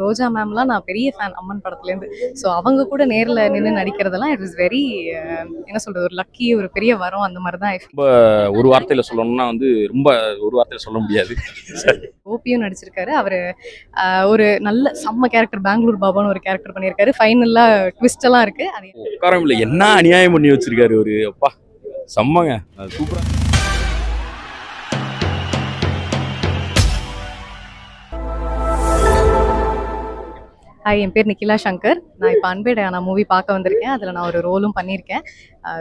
ரோஜா மேம்லாம் நான் பெரிய ஃபேன் அம்மன் படத்துலேருந்து. ஸோ அவங்க கூட நேரில் நின்று நடிக்கிறதெல்லாம் இட் இஸ் வெரி என்ன சொல்கிறது, ஒரு லக்கி, ஒரு பெரிய வரம் அந்த மாதிரி தான். ரொம்ப ஒரு வார்த்தையில் சொல்லணும்னா வந்து ரொம்ப ஒரு வார்த்தையில் சொல்ல முடியாது. ஓபியும் நடிச்சிருக்காரு அவர். ஒரு நல்ல செம்ம கேரக்டர், பெங்களூர் பாபான்னு ஒரு கேரக்டர் பண்ணியிருக்காரு. ஃபைனலாக ட்விஸ்ட் எல்லாம் இருக்குது. அது உட்காரம் இல்லை, என்ன அநியாயம் பண்ணி வச்சிருக்காரு ஒரு அப்பா, செம்மங்க, சூப்பராக. ஹாய், என் பேர் நிக்கிலா சங்கர். நான் இப்போ அன்பேடையானா மூவி பார்க்க வந்திருக்கேன். அதில் நான் ஒரு ரோலும் பண்ணியிருக்கேன்.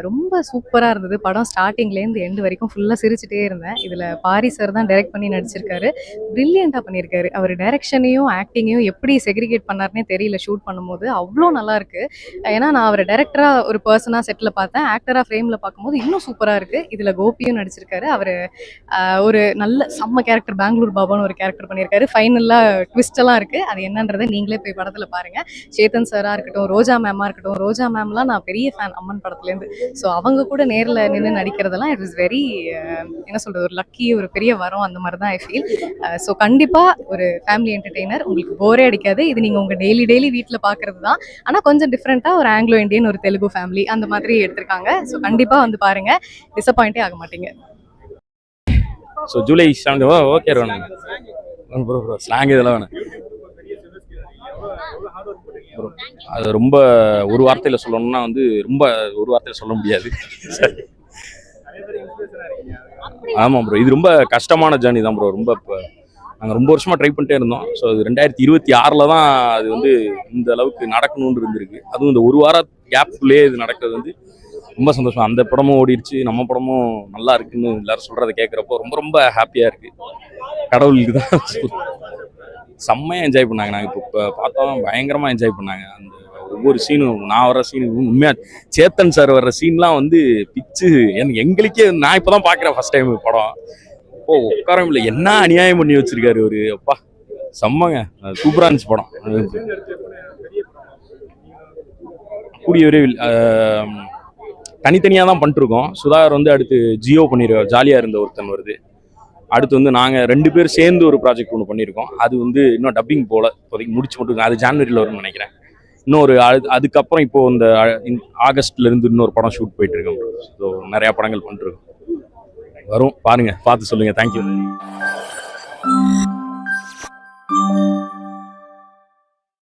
ரொம்ப சூப்பராக இருந்தது படம். ஸ்டார்டிங்லேருந்து எண்டு வரைக்கும் ஃபுல்லாக சிரிச்சுட்டே இருந்தேன். இதில் பாரி சார் தான் டைரக்ட் பண்ணி நடிச்சிருக்காரு. ப்ரில்லியண்ட்டாக பண்ணியிருக்காரு. அவர் டைரக்ஷனையும் ஆக்டிங்கையும் எப்படி செக்ரிகேட் பண்ணார்னே தெரியல ஷூட் பண்ணும்போது. அவ்வளோ நல்லாயிருக்கு. ஏன்னா நான் அவர் டைரக்டராக ஒரு பர்சனாக செட்டில் பார்த்தேன். ஆக்டராக ஃப்ரேமில் பார்க்கும்போது இன்னும் சூப்பராக இருக்குது. இதில் கோபியும் நடிச்சிருக்காரு. அவர் ஒரு நல்ல செம்ம கேரக்டர், பெங்களூர் பாபான்னு ஒரு கேரக்டர் பண்ணியிருக்காரு. ஃபைனலாக ட்விஸ்ட் எல்லாம் இருக்குது. அது என்னன்றதை நீங்களே போய் படத்தில் பாருங்கள். சேத்தன் சாராக இருக்கட்டும், ரோஜா மேமாக இருக்கட்டும். ரோஜா மேம்லாம் நான் பெரிய ஃபேன் அம்மன் படத்துலேருந்து. ஸோ அவங்க கூட நேரில் நின்று நடிக்கிறதெல்லாம் இட் இஸ் வெரி என்ன சொல்கிறது, ஒரு லக்கி, ஒரு பெரிய வரம் அந்த மாதிரி தான் ஐ ஃபீல். ஸோ கண்டிப்பாக ஒரு ஃபேமிலி என்டர்டெய்னர், உங்களுக்கு போரே அடிக்காது. இது நீங்கள் உங்கள் டெய்லி வீட்டில் பார்க்குறது தான். ஆனால் கொஞ்சம் டிஃப்ரெண்ட்டாக ஒரு ஆங்கிலோ இண்டியன், ஒரு தெலுங்கு ஃபேமிலி அந்த மாதிரி எடுத்திருக்காங்க. ஸோ கண்டிப்பாக வந்து பாருங்கள், டிசப்பாயிண்டே ஆக மாட்டீங்க. ஸோ ஜூலை 7 ஓகே வேணும் ப்ரோ, ஸ்லாங் இதெல்லாம் வேணும் ப்ரோ. அது ரொம்ப ஒரு வார்த்தையில் சொல்லணும்னா வந்து ரொம்ப ஒரு வார்த்தையில் சொல்ல முடியாது. ஆமாம் ப்ரோ, இது ரொம்ப கஷ்டமான ஜேர்னி தான் ப்ரோ. ரொம்ப இப்போ நாங்கள் ரொம்ப வருஷமாக ட்ரை பண்ணிட்டே இருந்தோம். ஸோ அது 2026 தான் அது வந்து இந்த அளவுக்கு நடக்கணும்னு இருந்திருக்கு. அதுவும் இந்த ஒரு வார கேப்புக்குள்ளேயே இது நடக்கிறது வந்து ரொம்ப சந்தோஷம். அந்த படமும் ஓடிடுச்சு, நம்ம படமும் நல்லா இருக்குன்னு எல்லாரும் சொல்கிறத கேட்குறப்போ ரொம்ப ரொம்ப ஹாப்பியாக இருக்குது. கடவுளுக்கு தான் செம்மையாக என்ஜாய் பண்ணாங்க. நாங்கள் இப்போ பார்த்தோம், பயங்கரமாக என்ஜாய் பண்ணாங்க. அந்த ஒவ்வொரு சீனும், நான் வர்ற சீனு உண்மையாக சேத்தன் சார் வர்ற சீன்லாம் வந்து பிச்சு எங்களுக்கே, நான் இப்போ தான் பார்க்குறேன் ஃபர்ஸ்ட் டைம் படம். ஓ உட்காரம் இல்லை, என்ன அநியாயம் பண்ணி வச்சிருக்காரு ஒரு அப்பா, செம்மங்க, சூப்பராக இருந்துச்சு படம். கூடிய விரைவில் தனித்தனியாக தான் பண்ணிட்டுருக்கோம். சுதாகர் வந்து அடுத்து ஜியோ பண்ணிடுவார், ஜாலியாக இருந்த ஒருத்தன் வருது. அடுத்து வந்து நாங்கள் 2 பேர் சேர்ந்து ஒரு ப்ராஜெக்ட் ஒன்று பண்ணியிருக்கோம். அது வந்து இன்னும் டப்பிங் போல் இப்போதைக்கு முடிச்சு மட்டும், அது ஜான்வரியில் வரும்னு நினைக்கிறேன். இன்னொரு அதுக்கப்புறம் இப்போது இந்த ஆகஸ்ட்லேருந்து இன்னொரு படம் ஷூட் போயிட்டுருக்கோம். ஸோ நிறையா படங்கள் பண்ணிட்டுருக்கோம். வரும், பாருங்கள், பார்த்து சொல்லுங்கள். தேங்க்யூ.